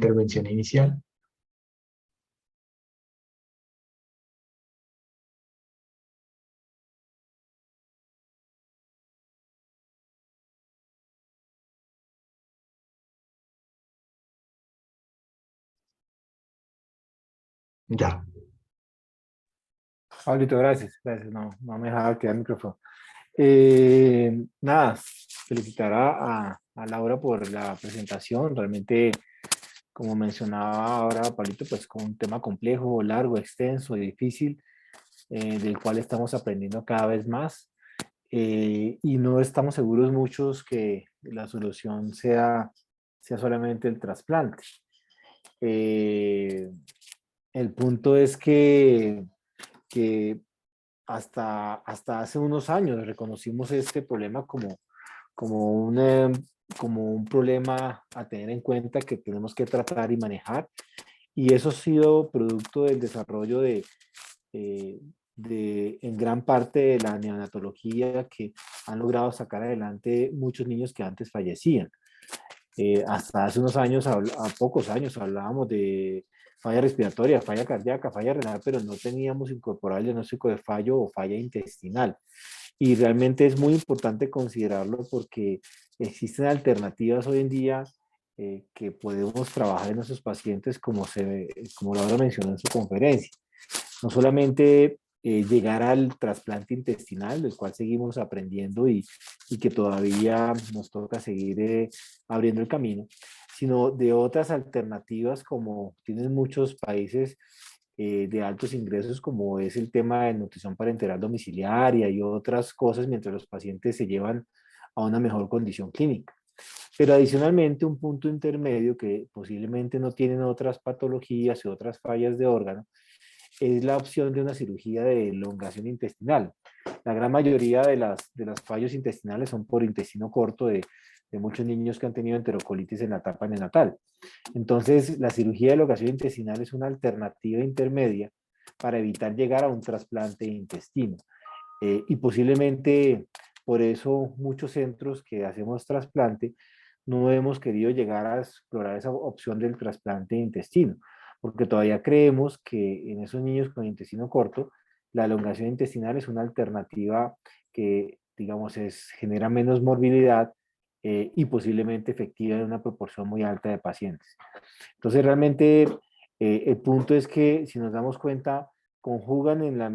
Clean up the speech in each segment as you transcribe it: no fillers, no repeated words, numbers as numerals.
intervención inicial. Ya. Pablito, gracias, gracias. No me dejaba quedar el micrófono. Nada, felicitar a Laura por la presentación. Realmente, como mencionaba ahora Pablito, pues con un tema complejo, largo, extenso y difícil, del cual estamos aprendiendo cada vez más. Y no estamos seguros muchos que la solución sea solamente el trasplante. Eh, el punto es que hasta hace unos años reconocimos este problema como, como un problema a tener en cuenta que tenemos que tratar y manejar. Y eso ha sido producto del desarrollo eh, en gran parte de la neonatología que han logrado sacar adelante muchos niños que antes fallecían. Hasta hace unos años, a pocos años, hablábamos de falla respiratoria, falla cardíaca, falla renal, pero no teníamos incorporado el diagnóstico de fallo o falla intestinal. Y realmente es muy importante considerarlo porque existen alternativas hoy en día que podemos trabajar en nuestros pacientes como Laura mencionó en su conferencia. No solamente llegar al trasplante intestinal, del cual seguimos aprendiendo y que todavía nos toca seguir abriendo el camino, sino de otras alternativas como tienen muchos países de altos ingresos, como es el tema de nutrición parenteral domiciliaria y otras cosas, mientras los pacientes se llevan a una mejor condición clínica. Pero adicionalmente, un punto intermedio que posiblemente no tienen otras patologías y otras fallas de órgano, es la opción de una cirugía de elongación intestinal. La gran mayoría de las fallos intestinales son por intestino corto de muchos niños que han tenido enterocolitis en la etapa neonatal. Entonces, la cirugía de elongación intestinal es una alternativa intermedia para evitar llegar a un trasplante de intestino. Y posiblemente por eso muchos centros que hacemos trasplante no hemos querido llegar a explorar esa opción del trasplante de intestino, porque todavía creemos que en esos niños con intestino corto, la elongación intestinal es una alternativa que, digamos, genera menos morbilidad y posiblemente efectiva en una proporción muy alta de pacientes. Entonces, realmente el punto es que si nos damos cuenta, conjugan en el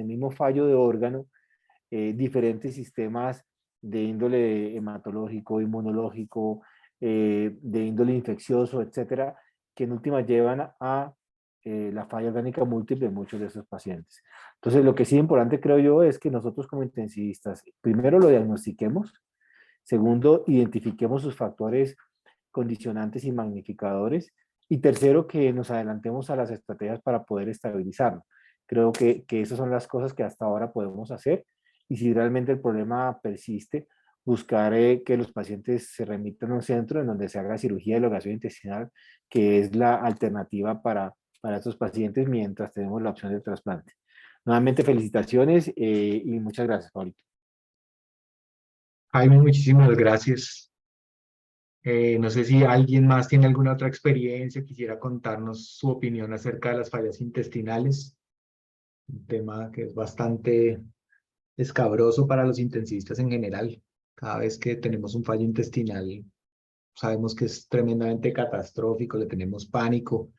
mismo fallo de órgano diferentes sistemas de índole hematológico, inmunológico, de índole infeccioso, etcétera, que en última llevan a la falla orgánica múltiple de muchos de esos pacientes. Entonces, lo que sí es importante, creo yo, es que nosotros como intensivistas, primero lo diagnostiquemos, segundo, identifiquemos sus factores condicionantes y magnificadores, y tercero, que nos adelantemos a las estrategias para poder estabilizarlo. Creo que esas son las cosas que hasta ahora podemos hacer, y si realmente el problema persiste, buscar que los pacientes se remitan a un centro en donde se haga cirugía de elongación intestinal, que es la alternativa para estos pacientes mientras tenemos la opción del trasplante. Nuevamente, felicitaciones y muchas gracias, Paulito. Jaime, muchísimas gracias. No sé si alguien más tiene alguna otra experiencia, quisiera contarnos su opinión acerca de las fallas intestinales, un tema que es bastante escabroso para los intensivistas en general. Cada vez que tenemos un fallo intestinal, sabemos que es tremendamente catastrófico, le tenemos pánico.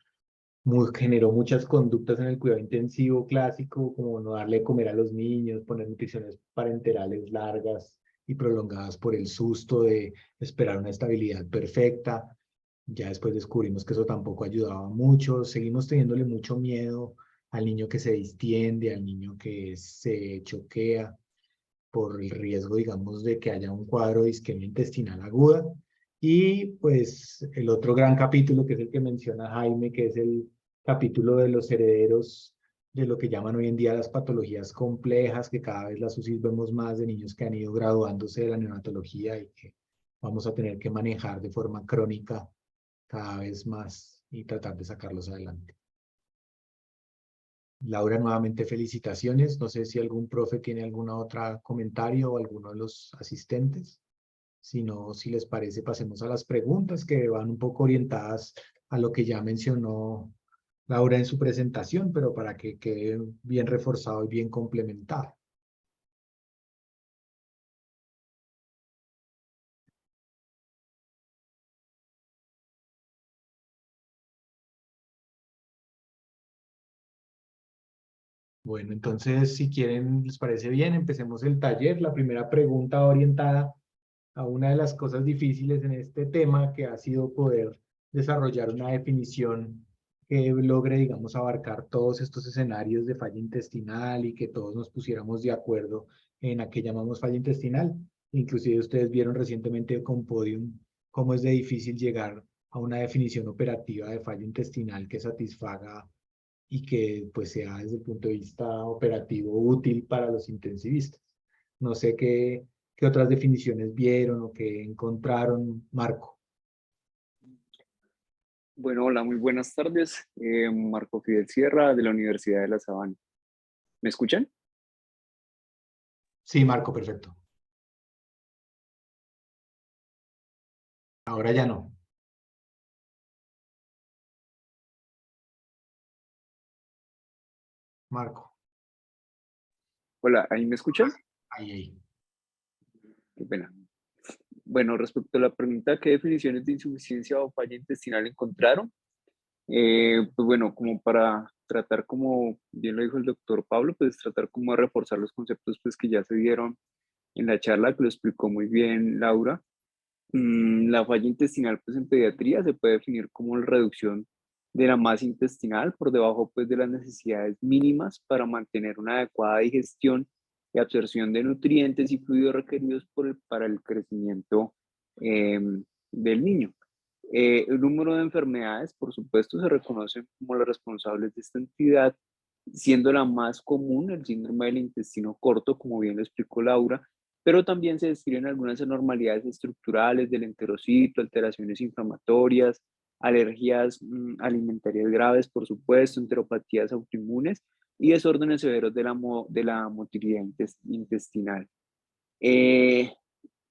Generó muchas conductas en el cuidado intensivo clásico, como no darle de comer a los niños, poner nutriciones parenterales largas y prolongadas por el susto de esperar una estabilidad perfecta. Ya después descubrimos que eso tampoco ayudaba mucho. Seguimos teniéndole mucho miedo al niño que se distiende, al niño que se choquea por el riesgo, digamos, de que haya un cuadro de isquemia intestinal aguda. Y pues el otro gran capítulo, que es el que menciona Jaime, que es el capítulo de los herederos de lo que llaman hoy en día las patologías complejas, que cada vez las UCIs vemos más de niños que han ido graduándose de la neonatología y que vamos a tener que manejar de forma crónica cada vez más y tratar de sacarlos adelante. Laura, nuevamente felicitaciones. No sé si algún profe tiene algún otro comentario o alguno de los asistentes. Si no, si les parece, pasemos a las preguntas que van un poco orientadas a lo que ya mencionó Laura en su presentación, pero para que quede bien reforzado y bien complementado. Bueno, entonces, si quieren, les parece bien, empecemos el taller. La primera pregunta orientada a una de las cosas difíciles en este tema, que ha sido poder desarrollar una definición que logre, digamos, abarcar todos estos escenarios de falla intestinal y que todos nos pusiéramos de acuerdo en a qué llamamos falla intestinal. Inclusive ustedes vieron recientemente con Podium cómo es de difícil llegar a una definición operativa de falla intestinal que satisfaga y que pues sea desde el punto de vista operativo útil para los intensivistas. No sé qué otras definiciones vieron o qué encontraron, Marco. Bueno, hola, muy buenas tardes. Marco Fidel Sierra de la Universidad de La Sabana. ¿Me escuchan? Sí, Marco, perfecto. Ahora ya no. Marco, Hola, ¿ahí me escuchan? ahí. Qué pena. Bueno, respecto a la pregunta, ¿qué definiciones de insuficiencia o falla intestinal encontraron? Pues bueno, como para tratar, como bien lo dijo el doctor Pablo, pues tratar como de reforzar los conceptos pues que ya se dieron en la charla, que lo explicó muy bien Laura. La falla intestinal, pues en pediatría se puede definir como la reducción de la masa intestinal por debajo pues de las necesidades mínimas para mantener una adecuada digestión y absorción de nutrientes y fluidos requeridos para el crecimiento eh, del niño. El número de enfermedades, por supuesto, se reconocen como las responsables de esta entidad, siendo la más común el síndrome del intestino corto, como bien lo explicó Laura, pero también se describen algunas anormalidades estructurales del enterocito, alteraciones inflamatorias, alergias alimentarias graves, por supuesto, enteropatías autoinmunes y desórdenes severos de la motilidad intestinal. Eh,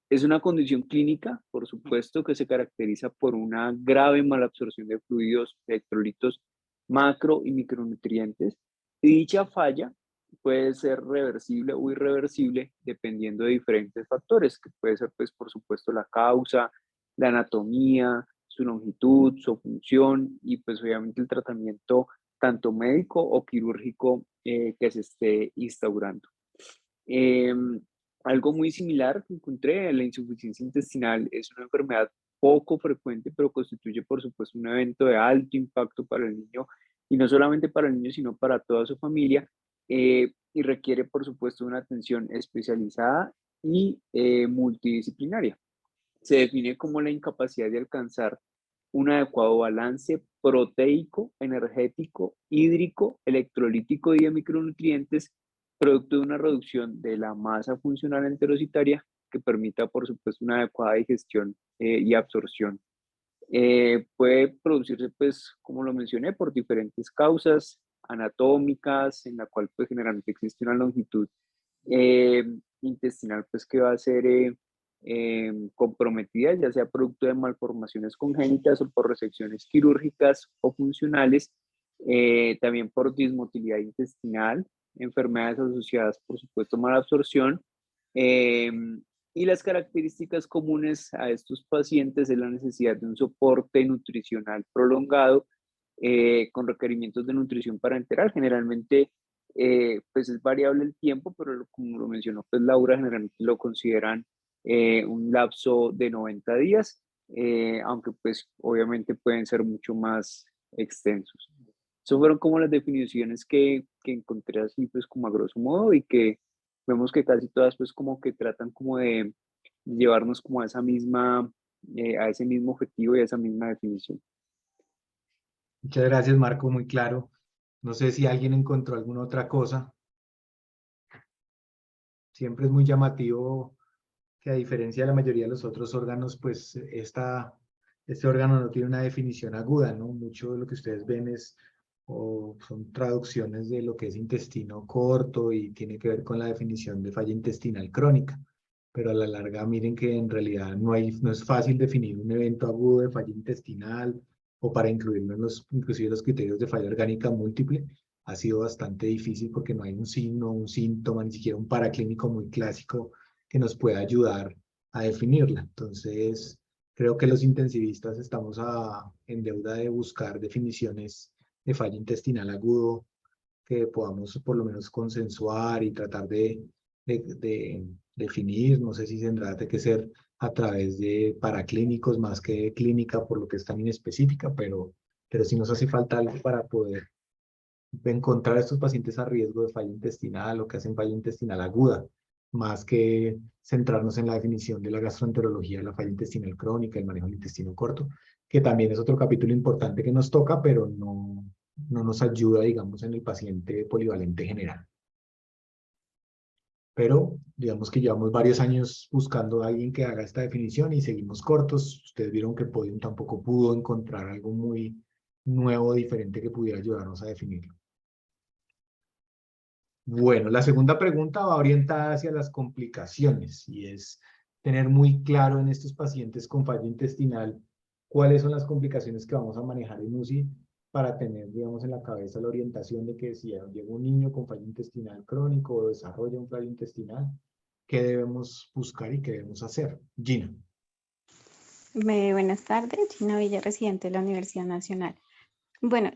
es una condición clínica, por supuesto, que se caracteriza por una grave malabsorción de fluidos, electrolitos, macro y micronutrientes. Y dicha falla puede ser reversible o irreversible dependiendo de diferentes factores, que puede ser, pues, por supuesto, la causa, la anatomía, su longitud, su función y, pues, obviamente el tratamiento tanto médico o quirúrgico que se esté instaurando. Em, Algo muy similar que encontré, la insuficiencia intestinal es una enfermedad poco frecuente, pero constituye, por supuesto, un evento de alto impacto para el niño, y no solamente para el niño, sino para toda su familia, y requiere, por supuesto, una atención especializada y multidisciplinaria. Se define como la incapacidad de alcanzar un adecuado balance proteico, energético, hídrico, electrolítico y de micronutrientes, producto de una reducción de la masa funcional enterocitaria que permita, por supuesto, una adecuada digestión y absorción. Puede producirse, pues, como lo mencioné, por diferentes causas anatómicas, en la cual, pues, generalmente existe una longitud eh, intestinal, pues, que va a ser comprometida, ya sea producto de malformaciones congénitas o por resecciones quirúrgicas o funcionales, también por dismotilidad intestinal, enfermedades asociadas, por supuesto, a mala absorción, eh, y las características comunes a estos pacientes es la necesidad de un soporte nutricional prolongado con requerimientos de nutrición parenteral. Generalmente, pues es variable el tiempo, pero como lo mencionó pues Laura, generalmente lo consideran un lapso de 90 días, aunque pues obviamente pueden ser mucho más extensos. Eso fueron como las definiciones que encontré así pues como a grosso modo y que vemos que casi todas pues como que tratan como de llevarnos como a ese mismo objetivo y a esa misma definición. Muchas gracias, Marco, muy claro. No sé si alguien encontró alguna otra cosa. Siempre es muy llamativo que a diferencia de la mayoría de los otros órganos, pues este órgano no tiene una definición aguda, ¿no? Mucho de lo que ustedes ven o son traducciones de lo que es intestino corto y tiene que ver con la definición de falla intestinal crónica. Pero a la larga, miren que en realidad no es fácil definir un evento agudo de falla intestinal o para incluirlo en inclusive los criterios de falla orgánica múltiple, ha sido bastante difícil porque no hay un signo, un síntoma, ni siquiera un paraclínico muy clásico que nos pueda ayudar a definirla. Entonces, creo que los intensivistas estamos en deuda de buscar definiciones de falla intestinal agudo que podamos por lo menos consensuar y tratar de definir. No sé si tendrá que ser a través de paraclínicos más que clínica, por lo que es tan inespecífica, pero sí nos hace falta algo para poder encontrar a estos pacientes a riesgo de falla intestinal o que hacen falla intestinal aguda, más que centrarnos en la definición de la gastroenterología de la falla intestinal crónica, el manejo del intestino corto, que también es otro capítulo importante que nos toca, pero no nos ayuda, digamos, en el paciente polivalente general. Pero digamos que llevamos varios años buscando a alguien que haga esta definición y seguimos cortos. Ustedes vieron que Podium tampoco pudo encontrar algo muy nuevo, diferente que pudiera ayudarnos a definirlo. Bueno, la segunda pregunta va orientada hacia las complicaciones y es tener muy claro en estos pacientes con falla intestinal cuáles son las complicaciones que vamos a manejar en UCI para tener, digamos, en la cabeza la orientación de que si llega un niño con falla intestinal crónico o desarrolla un fallo intestinal, ¿qué debemos buscar y qué debemos hacer? Gina. Buenas tardes, Gina Villa, residente de la Universidad Nacional. Bueno,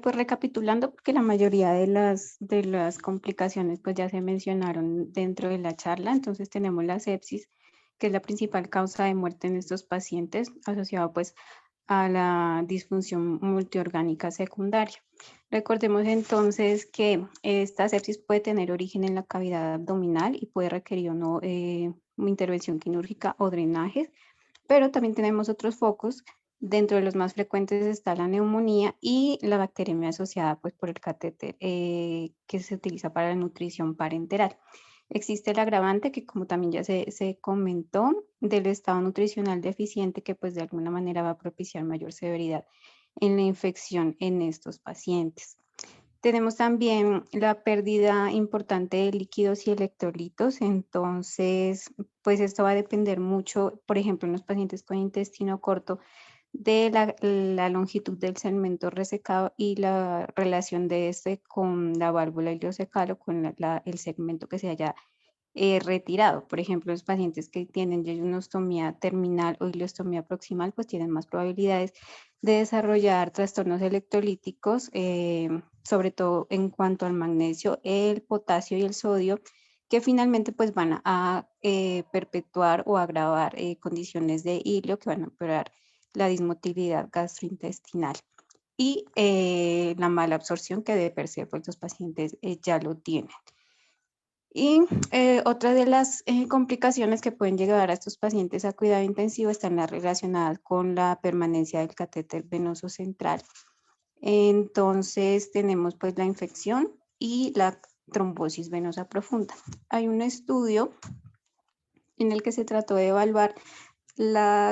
pues recapitulando, porque la mayoría de las complicaciones pues ya se mencionaron dentro de la charla. Entonces tenemos la sepsis, que es la principal causa de muerte en estos pacientes, asociado pues a la disfunción multiorgánica secundaria. Recordemos entonces que esta sepsis puede tener origen en la cavidad abdominal y puede requerir o no intervención quirúrgica o drenajes, pero también tenemos otros focos. Dentro de los más frecuentes está la neumonía y la bacteremia asociada pues, por el catéter que se utiliza para la nutrición parenteral. Existe el agravante que, como también ya se comentó, del estado nutricional deficiente, que pues de alguna manera va a propiciar mayor severidad en la infección en estos pacientes. Tenemos también la pérdida importante de líquidos y electrolitos. Entonces, pues esto va a depender mucho, por ejemplo, en los pacientes con intestino corto, de la longitud del segmento resecado y la relación de este con la válvula ileocecal o con el segmento que se haya retirado. Por ejemplo, los pacientes que tienen yeyunostomía terminal o ileostomía proximal, pues tienen más probabilidades de desarrollar trastornos electrolíticos, sobre todo en cuanto al magnesio, el potasio y el sodio, que finalmente pues van a perpetuar o agravar condiciones de ilio que van a empeorar la dismotilidad gastrointestinal y la mala absorción que de per se pues, los pacientes ya lo tienen. Y otra de las complicaciones que pueden llegar a estos pacientes a cuidado intensivo están las relacionadas con la permanencia del catéter venoso central. Entonces tenemos pues la infección y la trombosis venosa profunda. Hay un estudio en el que se trató de evaluar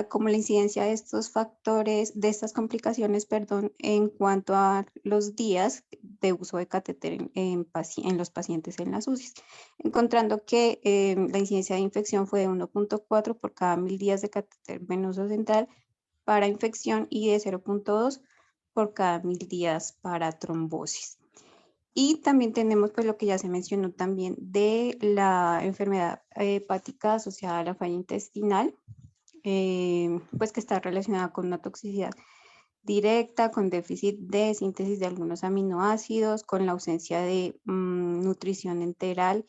como la incidencia de estos factores, de estas complicaciones, perdón, en cuanto a los días de uso de catéter en los pacientes en las UCIs, encontrando que la incidencia de infección fue de 1.4 por cada 1000 días de catéter venoso central para infección y de 0.2 por cada 1000 días para trombosis. Y también tenemos pues lo que ya se mencionó también de la enfermedad hepática asociada a la falla intestinal, pues que está relacionada con una toxicidad directa, con déficit de síntesis de algunos aminoácidos, con la ausencia de nutrición enteral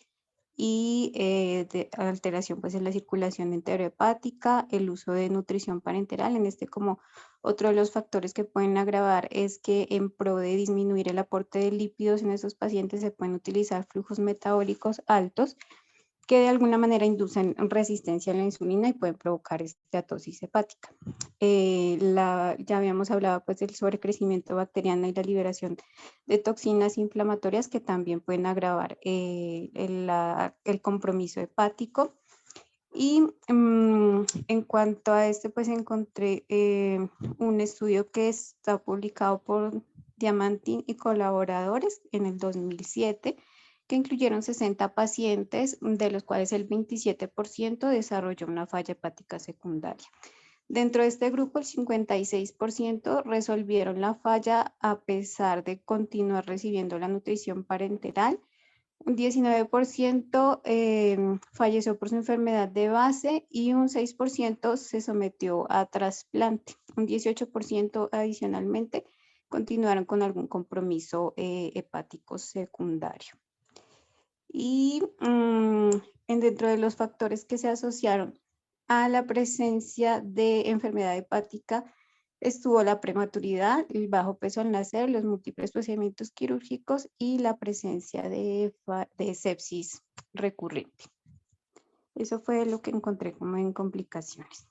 y de alteración pues en la circulación enterohepática, el uso de nutrición parenteral. En este, como otro de los factores que pueden agravar es que en pro de disminuir el aporte de lípidos en esos pacientes se pueden utilizar flujos metabólicos altos que de alguna manera inducen resistencia a la insulina y pueden provocar esteatosis hepática. Ya habíamos hablado pues del sobrecrecimiento bacteriano y la liberación de toxinas inflamatorias que también pueden agravar el compromiso hepático. Y en cuanto a este, pues encontré un estudio que está publicado por Diamantin y colaboradores en el 2007, que incluyeron 60 pacientes, de los cuales el 27% desarrolló una falla hepática secundaria. Dentro de este grupo, el 56% resolvieron la falla a pesar de continuar recibiendo la nutrición parenteral. Un 19% falleció por su enfermedad de base y un 6% se sometió a trasplante. Un 18% adicionalmente continuaron con algún compromiso hepático secundario. Y dentro de los factores que se asociaron a la presencia de enfermedad hepática estuvo la prematuridad, el bajo peso al nacer, los múltiples procedimientos quirúrgicos y la presencia de sepsis recurrente. Eso fue lo que encontré como en complicaciones.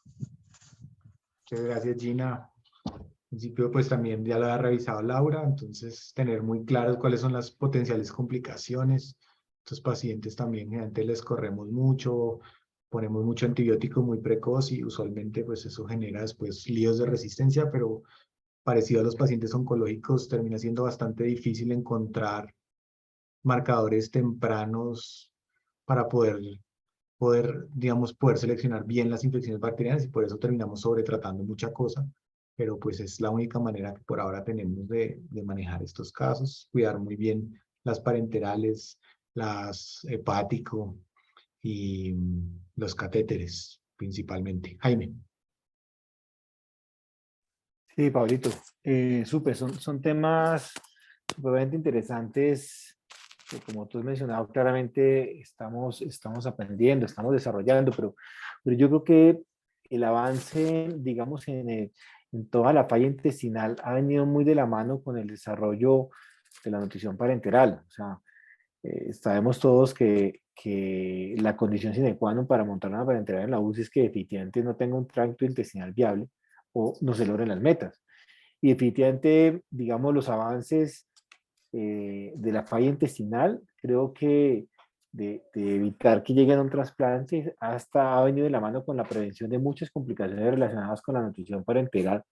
Muchas gracias, Gina. En principio, pues también ya lo ha revisado Laura, entonces tener muy claros cuáles son las potenciales complicaciones. Estos pacientes también generalmente les corremos mucho, ponemos mucho antibiótico muy precoz y usualmente pues eso genera después líos de resistencia, pero parecido a los pacientes oncológicos termina siendo bastante difícil encontrar marcadores tempranos para digamos, poder seleccionar bien las infecciones bacterianas y por eso terminamos sobretratando mucha cosa, pero pues es la única manera que por ahora tenemos de manejar estos casos, cuidar muy bien las parenterales, las hepático y los catéteres principalmente. Jaime. Sí, Pablito, súper, son temas supremamente interesantes que, como tú has mencionado, claramente estamos aprendiendo, estamos desarrollando, pero yo creo que el avance, digamos, en toda la falla intestinal ha venido muy de la mano con el desarrollo de la nutrición parenteral. O sea, sabemos todos que la condición sine qua non para montar una parenteral en la UCI es que definitivamente no tenga un tracto intestinal viable o no se logren las metas. Y definitivamente, digamos, los avances de la falla intestinal, creo que de evitar que lleguen a un trasplante, hasta ha venido de la mano con la prevención de muchas complicaciones relacionadas con la nutrición parenteral,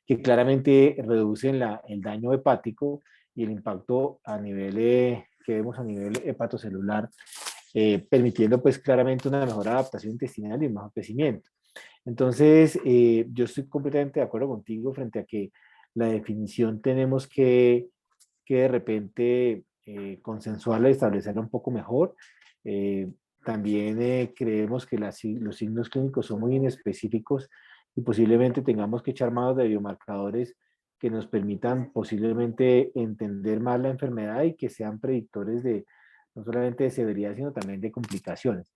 que claramente reducen el daño hepático y el impacto a nivel, que vemos a nivel hepatocelular, permitiendo pues claramente una mejor adaptación intestinal y un mejor crecimiento. Entonces, yo estoy completamente de acuerdo contigo frente a que la definición tenemos que de repente consensuarla y establecerla un poco mejor. También creemos que los signos clínicos son muy inespecíficos y posiblemente tengamos que echar mano de biomarcadores que nos permitan posiblemente entender más la enfermedad y que sean predictores de no solamente de severidad, sino también de complicaciones.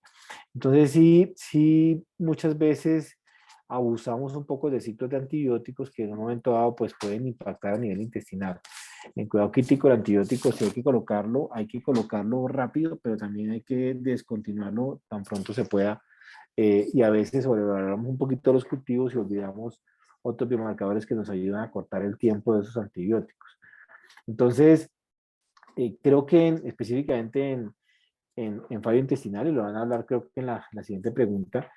Entonces, sí, muchas veces abusamos un poco de ciclos de antibióticos que en un momento dado pues pueden impactar a nivel intestinal. En cuidado crítico el antibiótico si hay que colocarlo rápido, pero también hay que descontinuarlo tan pronto se pueda. Y a veces sobrevaloramos un poquito los cultivos y olvidamos otros biomarcadores que nos ayudan a cortar el tiempo de esos antibióticos. Entonces, creo que específicamente en fallo intestinal, y lo van a hablar creo que en la siguiente pregunta,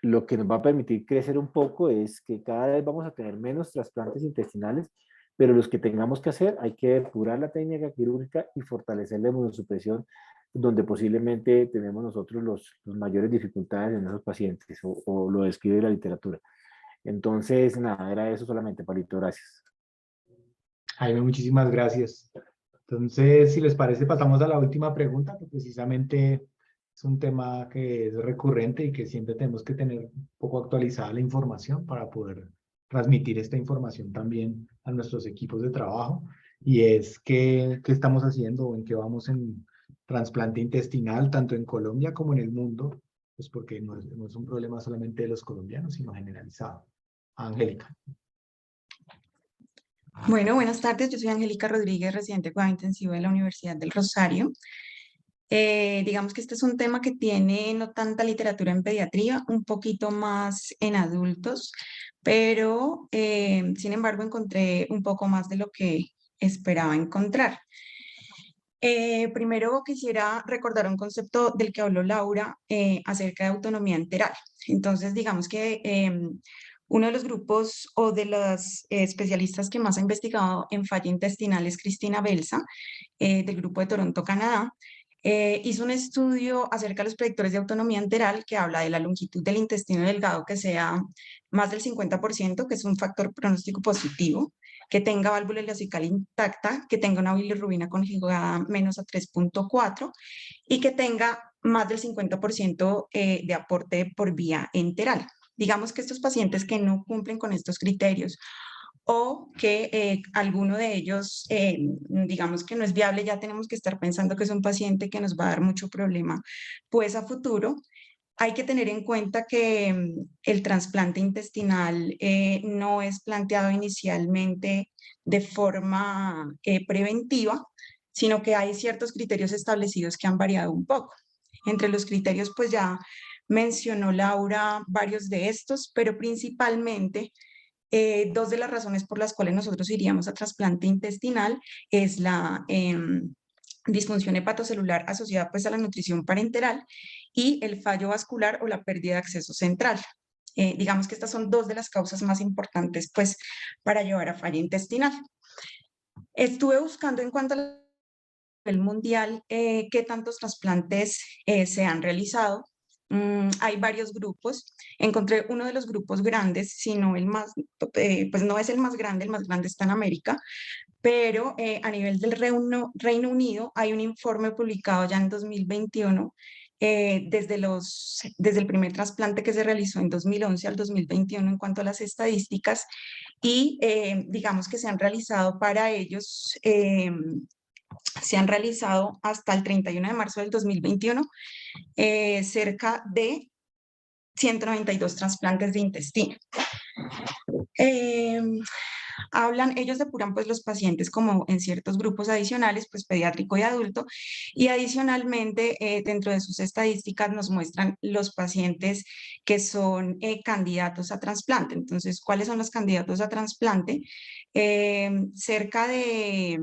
lo que nos va a permitir crecer un poco es que cada vez vamos a tener menos trasplantes intestinales, pero los que tengamos que hacer hay que depurar la técnica quirúrgica y fortalecer la inmunosupresión, donde posiblemente tenemos nosotros los mayores dificultades en esos pacientes, o lo describe la literatura. Entonces, nada, era eso solamente, Palito, gracias. Jaime, muchísimas gracias. Entonces, si les parece, pasamos a la última pregunta, que precisamente es un tema que es recurrente y que siempre tenemos que tener un poco actualizada la información para poder transmitir esta información también a nuestros equipos de trabajo. Y es qué estamos haciendo o en qué vamos en trasplante intestinal, tanto en Colombia como en el mundo, pues porque no es un problema solamente de los colombianos, sino generalizado. Angélica. Bueno, buenas tardes. Yo soy Angélica Rodríguez, residente de cuidado intensivo de la Universidad del Rosario. Digamos que este es un tema que tiene no tanta literatura en pediatría, un poquito más en adultos, pero sin embargo encontré un poco más de lo que esperaba encontrar. Primero quisiera recordar un concepto del que habló Laura acerca de autonomía enteral. Entonces, digamos que uno de los grupos o de los especialistas que más ha investigado en falla intestinal es Cristina Belsa, del grupo de Toronto, Canadá. hizo un estudio acerca de los predictores de autonomía enteral que habla de la longitud del intestino delgado que sea más del 50%, que es un factor pronóstico positivo, que tenga válvula ileocecal intacta, que tenga una bilirrubina conjugada menos a 3.4 y que tenga más del 50% de aporte por vía enteral. Digamos que estos pacientes que no cumplen con estos criterios o que alguno de ellos, digamos que no es viable, ya tenemos que estar pensando que es un paciente que nos va a dar mucho problema, pues a futuro. Hay que tener en cuenta que el trasplante intestinal no es planteado inicialmente de forma preventiva, sino que hay ciertos criterios establecidos que han variado un poco. Entre los criterios, pues ya mencionó Laura varios de estos, pero principalmente dos de las razones por las cuales nosotros iríamos a trasplante intestinal es la disfunción hepatocelular asociada pues a la nutrición parenteral y el fallo vascular o la pérdida de acceso central. Digamos que estas son dos de las causas más importantes pues para llevar a falla intestinal. Estuve buscando en cuanto a nivel mundial qué tantos trasplantes se han realizado. Hay varios grupos. Encontré uno de los grupos grandes, sino el más, pues no es el más grande está en América, pero a nivel del Reino Unido hay un informe publicado ya en 2021 desde el primer trasplante que se realizó en 2011 al 2021 en cuanto a las estadísticas y digamos que se han realizado para ellos, se han realizado hasta el 31 de marzo del 2021 cerca de 192 trasplantes de intestino. Ellos depuran pues los pacientes como en ciertos grupos adicionales, pues pediátrico y adulto, y adicionalmente dentro de sus estadísticas nos muestran los pacientes que son candidatos a trasplante. Entonces, ¿cuáles son los candidatos a trasplante? Cerca de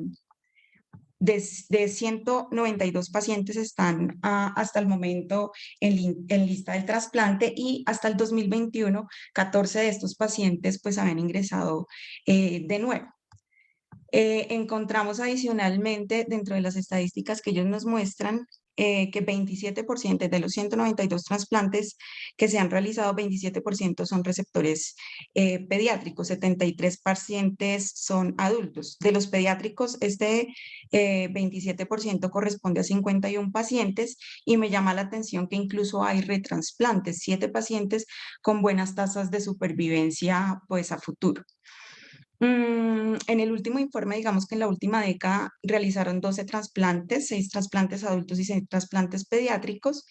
192 pacientes están hasta el momento en lista del trasplante y hasta el 2021, 14 de estos pacientes pues habían ingresado de nuevo. Encontramos adicionalmente dentro de las estadísticas que ellos nos muestran que 27% de los 192 trasplantes que se han realizado, 27% son receptores pediátricos, 73 pacientes son adultos. De los pediátricos, este 27% corresponde a 51 pacientes y me llama la atención que incluso hay retransplantes, 7 pacientes con buenas tasas de supervivencia pues a futuro. En el último informe, digamos que en la última década realizaron 12 trasplantes, 6 trasplantes adultos y 6 trasplantes pediátricos.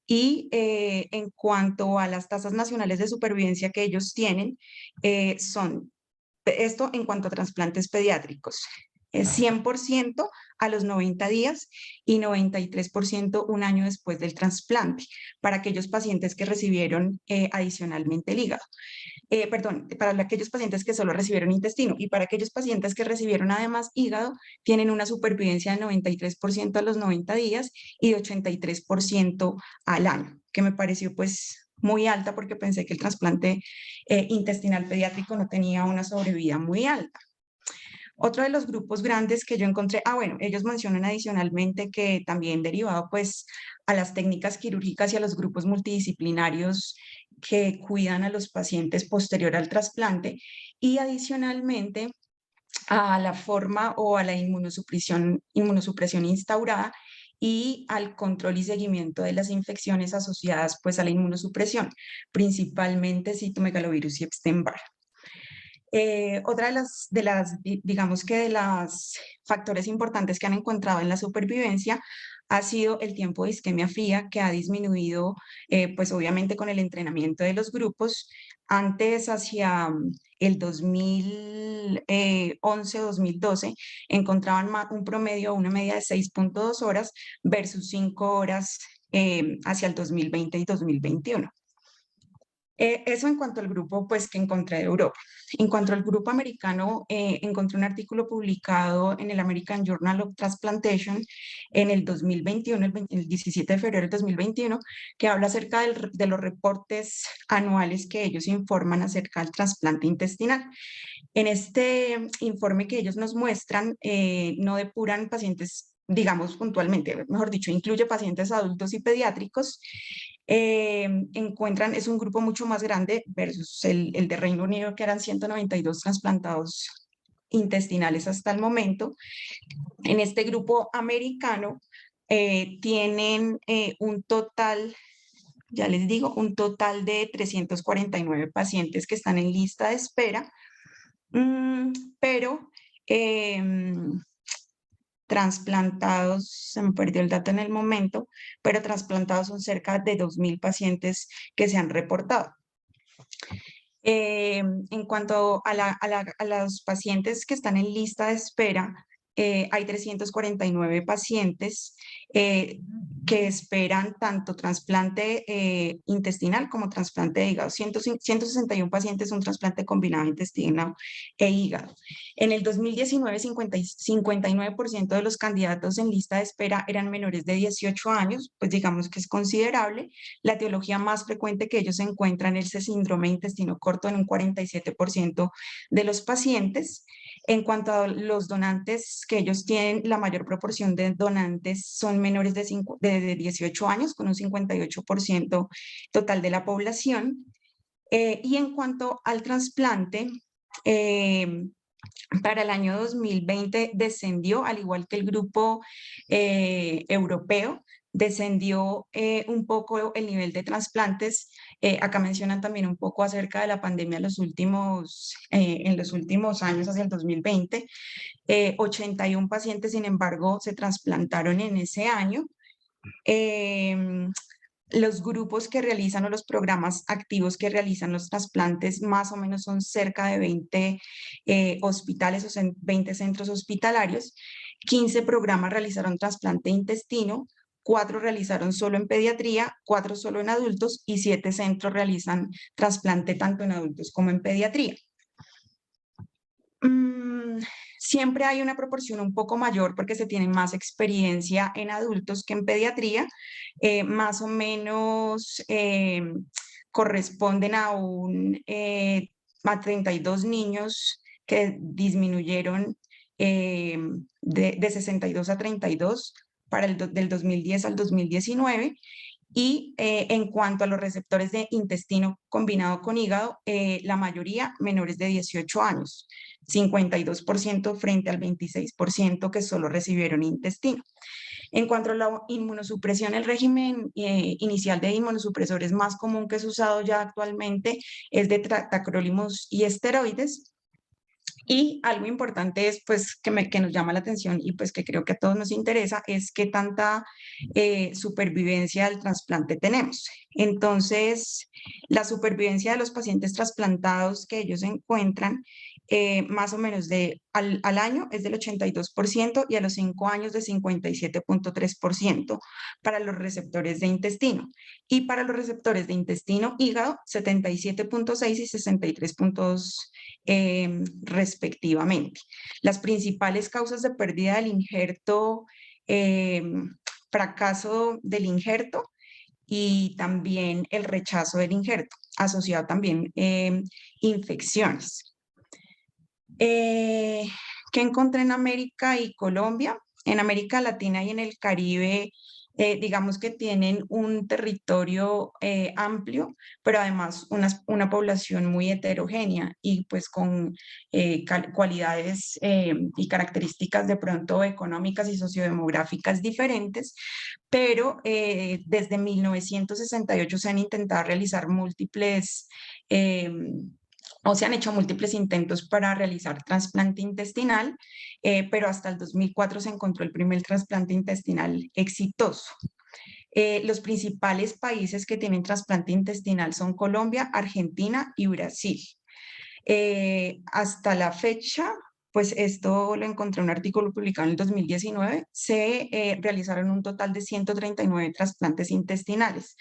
Y en cuanto a las tasas nacionales de supervivencia que ellos tienen, esto en cuanto a trasplantes pediátricos, es 100% a los 90 días y 93% un año después del trasplante para aquellos pacientes que recibieron adicionalmente el hígado. Para aquellos pacientes que solo recibieron intestino y para aquellos pacientes que recibieron además hígado, tienen una supervivencia de 93% a los 90 días y de 83% al año, que me pareció pues muy alta porque pensé que el trasplante intestinal pediátrico no tenía una sobrevida muy alta. Otro de los grupos grandes que yo encontré, bueno, ellos mencionan adicionalmente que también derivado pues a las técnicas quirúrgicas y a los grupos multidisciplinarios que cuidan a los pacientes posterior al trasplante y adicionalmente a la forma o a la inmunosupresión instaurada y al control y seguimiento de las infecciones asociadas pues a la inmunosupresión, principalmente citomegalovirus y Epstein-Barr. Otra digamos que de los factores importantes que han encontrado en la supervivencia ha sido el tiempo de isquemia fría, que ha disminuido, pues obviamente con el entrenamiento de los grupos. Antes, hacia el 2011 o 2012, encontraban un promedio, una media de 6.2 horas versus 5 horas hacia el 2020 y 2021. Eso en cuanto al grupo pues, que encontré de Europa. En cuanto al grupo americano, encontré un artículo publicado en el American Journal of Transplantation en el 2021, el 17 de febrero del 2021, que habla acerca de los reportes anuales que ellos informan acerca del trasplante intestinal. En este informe que ellos nos muestran, no depuran pacientes digamos puntualmente, mejor dicho, incluye pacientes adultos y pediátricos, es un grupo mucho más grande versus el de Reino Unido, que eran 192 trasplantados intestinales hasta el momento. En este grupo americano tienen un total, ya les digo, un total de 349 pacientes que están en lista de espera, pero trasplantados, se me perdió el dato en el momento, pero trasplantados son cerca de 2.000 pacientes que se han reportado. En cuanto a los pacientes que están en lista de espera, hay 349 pacientes que esperan tanto trasplante intestinal como trasplante de hígado. 161 pacientes un trasplante combinado intestino e hígado. En el 2019, 59% de los candidatos en lista de espera eran menores de 18 años, pues digamos que es considerable. La etiología más frecuente que ellos encuentran es el síndrome de intestino corto en un 47% de los pacientes. En cuanto a los donantes que ellos tienen, la mayor proporción de donantes son menores de 18 años, con un 58% total de la población. Y en cuanto al trasplante, para el año 2020 descendió, al igual que el grupo europeo, descendió un poco el nivel de trasplantes. Acá mencionan también un poco acerca de la pandemia en los últimos años, hacia el 2020. 81 pacientes, sin embargo, se trasplantaron en ese año. Los grupos que realizan o los programas activos que realizan los trasplantes más o menos son cerca de 20 hospitales o 20 centros hospitalarios. 15 programas realizaron trasplante de intestino, 4 realizaron solo en pediatría, 4 solo en adultos y 7 centros realizan trasplante tanto en adultos como en pediatría. Siempre hay una proporción un poco mayor porque se tiene más experiencia en adultos que en pediatría, más o menos corresponden a 32 niños que disminuyeron de 62 a 32 del 2010 al 2019. Y en cuanto a los receptores de intestino combinado con hígado, la mayoría menores de 18 años, 52% frente al 26% que solo recibieron intestino. En cuanto a la inmunosupresión, el régimen inicial de inmunosupresores más común que es usado ya actualmente es de tacrolimus y esteroides. Y algo importante es, pues, que nos llama la atención y pues que creo que a todos nos interesa, es qué tanta supervivencia del trasplante tenemos. Entonces, la supervivencia de los pacientes trasplantados que ellos encuentran, más o menos al año es del 82% y a los 5 años de 57.3% para los receptores de intestino. Y para los receptores de intestino hígado, 77.6 y 63.2% respectivamente. Las principales causas de pérdida del injerto, fracaso del injerto y también el rechazo del injerto, asociado también infecciones. ¿Qué encontré en América y Colombia? En América Latina y en el Caribe, digamos que tienen un territorio amplio, pero además una población muy heterogénea y pues con cualidades y características de pronto económicas y sociodemográficas diferentes, pero desde 1968 se han intentado realizar múltiples o se han hecho múltiples intentos para realizar trasplante intestinal, pero hasta el 2004 se encontró el primer trasplante intestinal exitoso. Los principales países que tienen trasplante intestinal son Colombia, Argentina y Brasil. Hasta la fecha, pues esto lo encontré en un artículo publicado en el 2019, se realizaron un total de 139 trasplantes intestinales.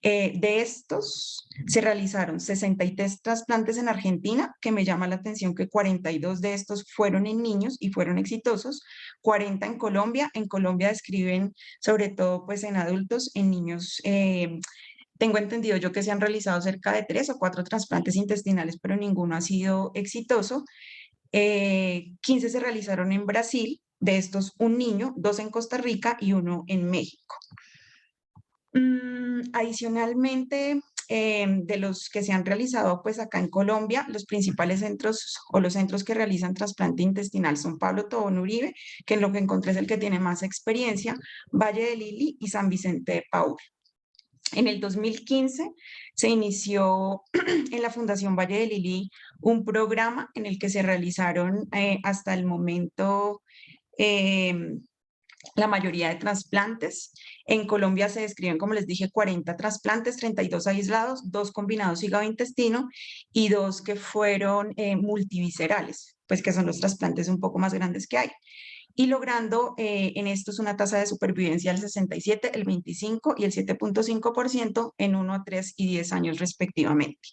De estos se realizaron 63 trasplantes en Argentina, que me llama la atención que 42 de estos fueron en niños y fueron exitosos, 40 en Colombia describen sobre todo pues en adultos, en niños. Tengo entendido yo que se han realizado cerca de 3 o 4 trasplantes intestinales, pero ninguno ha sido exitoso. 15 se realizaron en Brasil, De estos, un niño, 2 en Costa Rica y 1 en México. Adicionalmente, de los que se han realizado pues acá en Colombia, los principales centros o los centros que realizan trasplante intestinal son Pablo Tobón Uribe, que en lo que encontré es el que tiene más experiencia, Valle de Lili y San Vicente de Paúl. En el 2015 se inició en la Fundación Valle de Lili un programa en el que se realizaron hasta el momento la mayoría de trasplantes. En Colombia se describen, como les dije, 40 trasplantes, 32 aislados, 2 combinados hígado-intestino y 2 que fueron multiviscerales, pues que son los trasplantes un poco más grandes que hay. Y logrando en estos una tasa de supervivencia del 67, el 25 y el 7.5% en 1, 3 y 10 años respectivamente.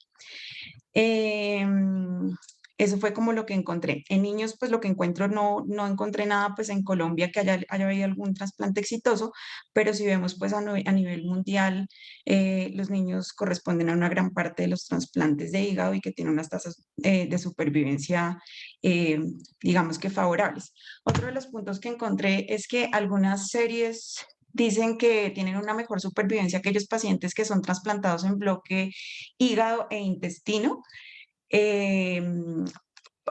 Eso fue como lo que encontré. En niños, pues lo que encuentro, no encontré nada pues en Colombia que haya habido algún trasplante exitoso, pero si vemos pues a nivel mundial, los niños corresponden a una gran parte de los trasplantes de hígado y que tienen unas tasas de supervivencia, digamos que favorables. Otro de los puntos que encontré es que algunas series dicen que tienen una mejor supervivencia aquellos pacientes que son trasplantados en bloque hígado e intestino.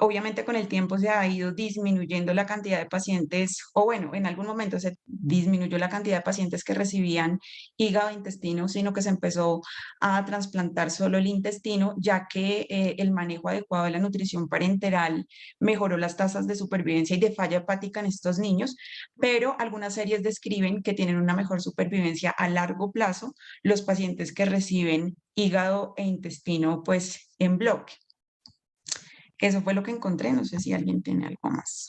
Obviamente con el tiempo se ha ido disminuyendo la cantidad de pacientes, o bueno, en algún momento se disminuyó la cantidad de pacientes que recibían hígado e intestino, sino que se empezó a trasplantar solo el intestino, ya que el manejo adecuado de la nutrición parenteral mejoró las tasas de supervivencia y de falla hepática en estos niños, pero algunas series describen que tienen una mejor supervivencia a largo plazo los pacientes que reciben hígado e intestino pues en bloque. Eso fue lo que encontré, no sé si alguien tiene algo más.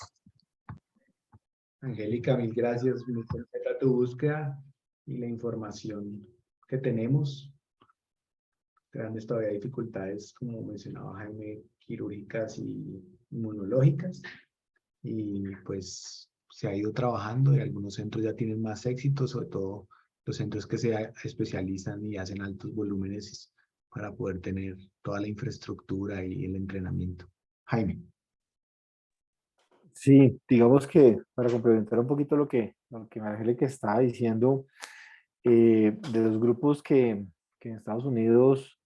Angélica, mil gracias, muy completa tu búsqueda y la información que tenemos. Grandes todavía dificultades, como mencionaba Jaime, quirúrgicas y inmunológicas. Y pues se ha ido trabajando y algunos centros ya tienen más éxito, sobre todo los centros que se especializan y hacen altos volúmenes para poder tener toda la infraestructura y el entrenamiento. Jaime. Sí, digamos que para complementar un poquito lo que Angélica estaba diciendo, de los grupos que en Estados Unidos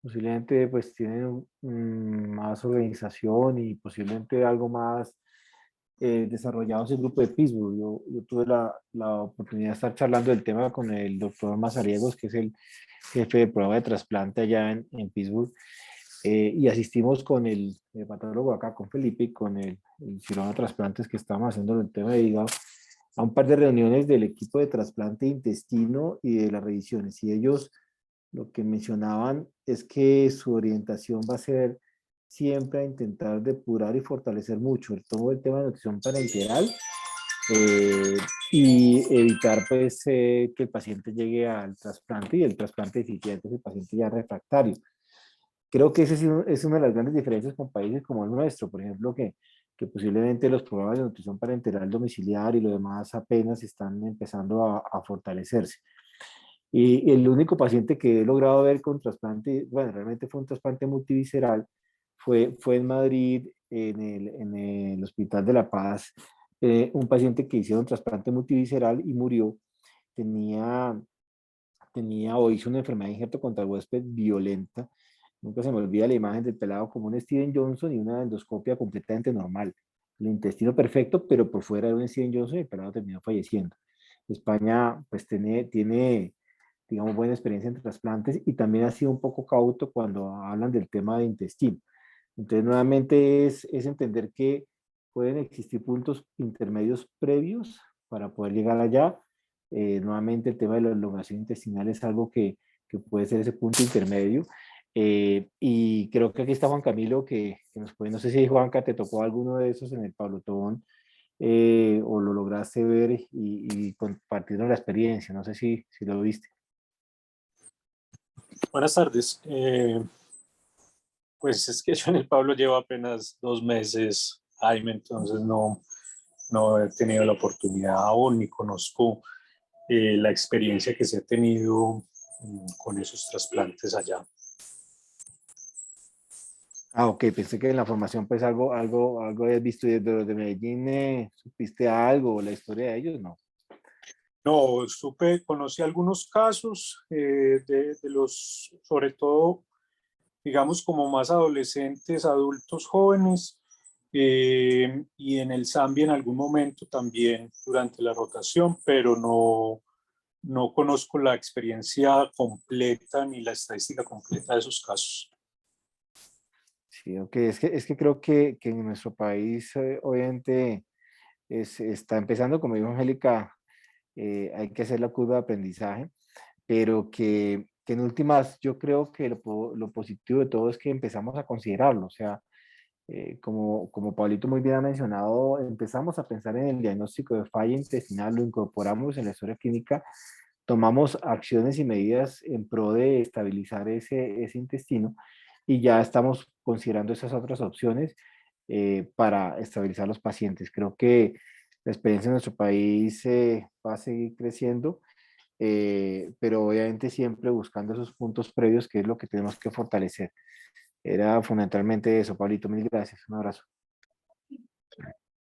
posiblemente pues tienen más organización y posiblemente algo más desarrollado es el grupo de Pittsburgh. Yo tuve la oportunidad de estar charlando del tema con el doctor Mazariegos, que es el jefe de prueba de trasplante allá en Pittsburgh. Y asistimos con el patólogo acá, con Felipe, y con el cirujano de trasplantes que estábamos haciendo el tema de hígado, a un par de reuniones del equipo de trasplante de intestino y de las revisiones. Y ellos lo que mencionaban es que su orientación va a ser siempre a intentar depurar y fortalecer mucho todo el tema de nutrición parenteral y evitar pues que el paciente llegue al trasplante y el trasplante deficiente es el paciente ya refractario. Creo que esa es una de las grandes diferencias con países como el nuestro, por ejemplo, que posiblemente los programas de nutrición parenteral domiciliar y lo demás apenas están empezando a fortalecerse. Y el único paciente que he logrado ver con trasplante, bueno, realmente fue un trasplante multivisceral, fue en Madrid, en el Hospital de la Paz, un paciente que hicieron trasplante multivisceral y murió, tenía o hizo una enfermedad de injerto contra el huésped violenta. Nunca se me olvida la imagen del pelado como un Steven Johnson y una endoscopia completamente normal. El intestino perfecto, pero por fuera de un Steven Johnson y el pelado terminó falleciendo. España pues tiene digamos, buena experiencia en trasplantes y también ha sido un poco cauto cuando hablan del tema de intestino. Entonces, nuevamente es entender que pueden existir puntos intermedios previos para poder llegar allá. Nuevamente, el tema de la elongación intestinal es algo que puede ser ese punto intermedio. Y creo que aquí está Juan Camilo, que nos puede, no sé si Juanca te tocó alguno de esos en el Pablo Tobón, o lo lograste ver y compartirnos la experiencia, no sé si lo viste. Buenas tardes. Pues es que yo en el Pablo llevo apenas 2 meses, Jaime, entonces no he tenido la oportunidad aún ni conozco la experiencia que se ha tenido con esos trasplantes allá. Ah, ok, pensé que en la formación pues algo habías visto y de los de Medellín, ¿supiste algo o la historia de ellos? No. No, conocí algunos casos de los, sobre todo, digamos, como más adolescentes, adultos jóvenes, y en el Zambia en algún momento también durante la rotación, pero no conozco la experiencia completa ni la estadística completa de esos casos. Sí, ok, es que creo que en nuestro país obviamente está empezando, como dijo Angélica, hay que hacer la curva de aprendizaje, pero que en últimas yo creo que lo positivo de todo es que empezamos a considerarlo, o sea, como Pablito muy bien ha mencionado, empezamos a pensar en el diagnóstico de falla intestinal, lo incorporamos en la historia clínica, tomamos acciones y medidas en pro de estabilizar ese intestino y ya estamos considerando esas otras opciones para estabilizar los pacientes. Creo que la experiencia en nuestro país va a seguir creciendo, pero obviamente siempre buscando esos puntos previos, que es lo que tenemos que fortalecer. Era fundamentalmente eso, Pablito. Mil gracias. Un abrazo.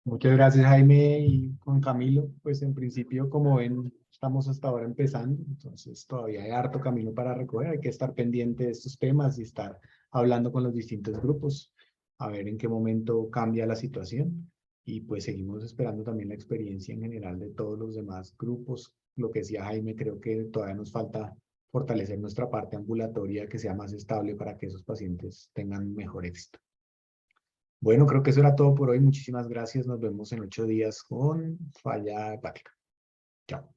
Muchas gracias, Jaime, y con Camilo. Pues en principio, como ven, estamos hasta ahora empezando, entonces todavía hay harto camino para recorrer. Hay que estar pendiente de estos temas y estar hablando con los distintos grupos, a ver en qué momento cambia la situación. Y pues seguimos esperando también la experiencia en general de todos los demás grupos. Lo que decía Jaime, creo que todavía nos falta fortalecer nuestra parte ambulatoria, que sea más estable para que esos pacientes tengan mejor éxito. Bueno, creo que eso era todo por hoy. Muchísimas gracias. Nos vemos en 8 días con falla hepática. Chao.